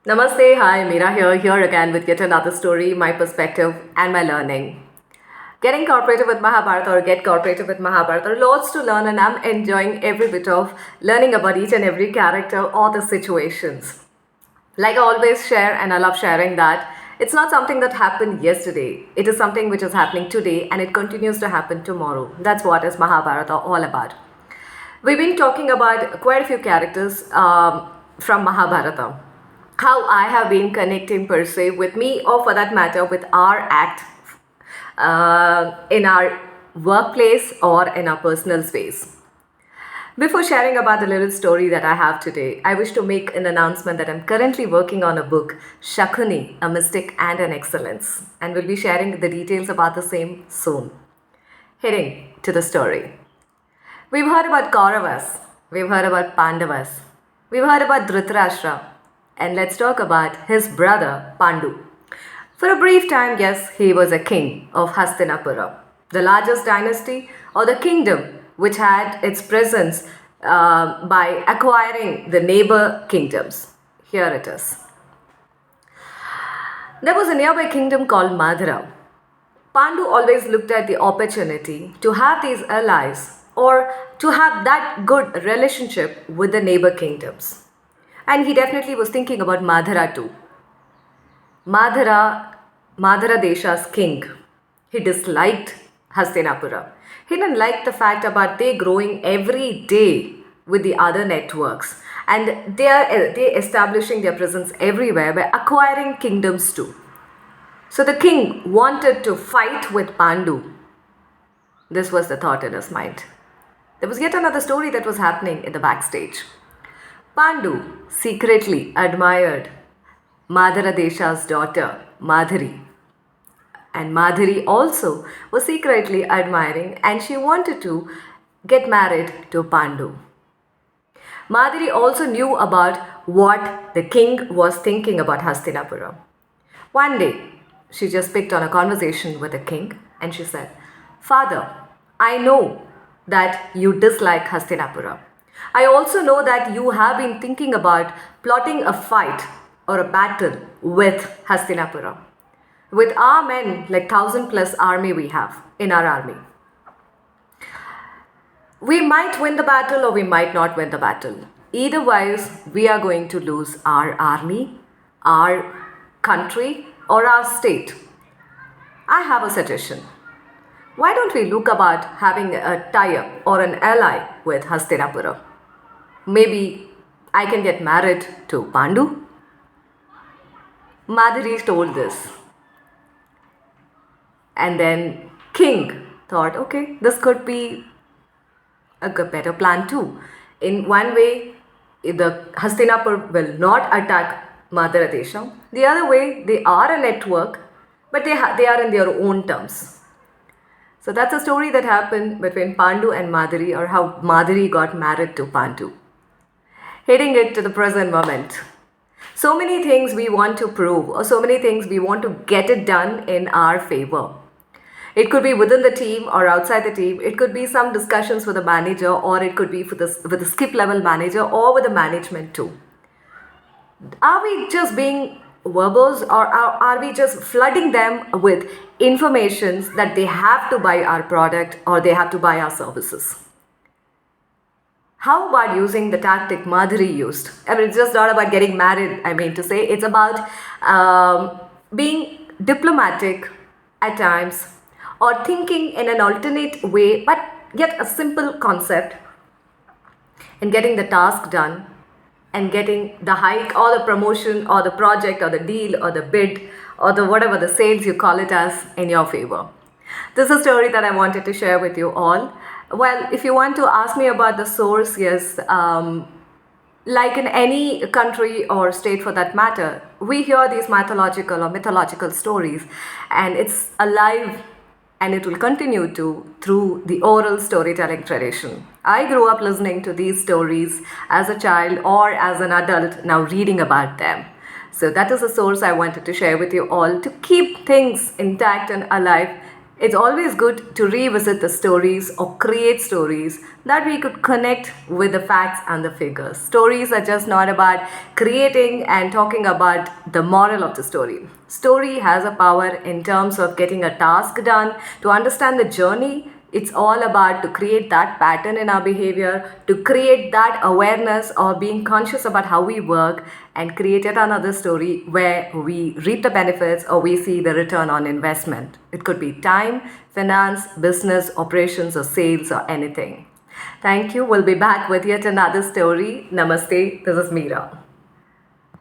Namaste, hi, Meera here again with yet another story, my perspective, and my learning. Getting cooperative with Mahabharata or get cooperative with Mahabharata, there are lots to learn, and I'm enjoying every bit of learning about each and every character or the situations. Like I always share, and I love sharing that it's not something that happened yesterday, it is something which is happening today and it continues to happen tomorrow. That's what is Mahabharata all about. We've been talking about quite a few characters from Mahabharata. How I have been connecting per se with me, or for that matter, with our act in our workplace or in our personal space. Before sharing about the little story that I have today, I wish to make an announcement that I'm currently working on a book, Shakuni, a Mystic and an Excellence, and will be sharing the details about the same soon. Heading to the story. We've heard about Kauravas, we've heard about Pandavas, we've heard about Dhritarashtra, and let's talk about his brother Pandu. For a brief time, yes, he was a king of Hastinapura, the largest dynasty or the kingdom which had its presence by acquiring the neighbor kingdoms. Here it is. There was a nearby kingdom called Madhura. Pandu always looked at the opportunity to have these allies or to have that good relationship with the neighbor kingdoms. And he definitely was thinking about Madhura too. Madhura, Madhura Desha's king, he disliked Hastinapura. He didn't like the fact about they growing every day with the other networks and they establishing their presence everywhere by acquiring kingdoms too. So the king wanted to fight with Pandu. This was the thought in his mind. There was yet another story that was happening in the backstage. Pandu secretly admired Madhura Desha's daughter, Madhuri. And Madhuri also was secretly admiring and she wanted to get married to Pandu. Madhuri also knew about what the king was thinking about Hastinapura. One day, she just picked on a conversation with the king and she said, Father, I know that you dislike Hastinapura. I also know that you have been thinking about plotting a fight or a battle with Hastinapura. With our men, like 1,000+ army we have in our army. We might win the battle or we might not win the battle. Either ways, we are going to lose our army, our country, or our state. I have a suggestion. Why don't we look about having a tie-up or an ally with Hastinapura? Maybe I can get married to Pandu? Madhuri told this. And then king thought, okay, this could be a better plan too. In one way, the Hastinapur will not attack Madhura Desha. The other way, they are a network, but they are in their own terms. So that's a story that happened between Pandu and Madhuri, or how Madhuri got married to Pandu. Heading it to the present moment. So many things we want to prove, or so many things we want to get it done in our favor. It could be within the team or outside the team. It could be some discussions with the manager, or it could be with the skip level manager or with the management too. Are we just being verbose, or are we just flooding them with informations that they have to buy our product or they have to buy our services? How about using the tactic Madhuri used? I mean, it's just not about getting married, I mean to say. It's about being diplomatic at times, or thinking in an alternate way, but yet a simple concept, and getting the task done, and getting the hike or the promotion or the project or the deal or the bid or the whatever the sales you call it as in your favor. This is a story that I wanted to share with you all. Well, if you want to ask me about the source, yes, like in any country or state for that matter, we hear these mythological stories, and it's alive and it will continue to through the oral storytelling tradition. I grew up listening to these stories as a child or as an adult, now reading about them. So that is a source I wanted to share with you all to keep things intact and alive It's always good to revisit the stories or create stories that we could connect with the facts and the figures. Stories are just not about creating and talking about the moral of the story. Story has a power in terms of getting a task done, to understand the journey. It's all about to create that pattern in our behavior, to create that awareness or being conscious about how we work, and create yet another story where we reap the benefits or we see the return on investment. It could be time, finance, business, operations, or sales, or anything. Thank you. We'll be back with yet another story. Namaste. This is Meera.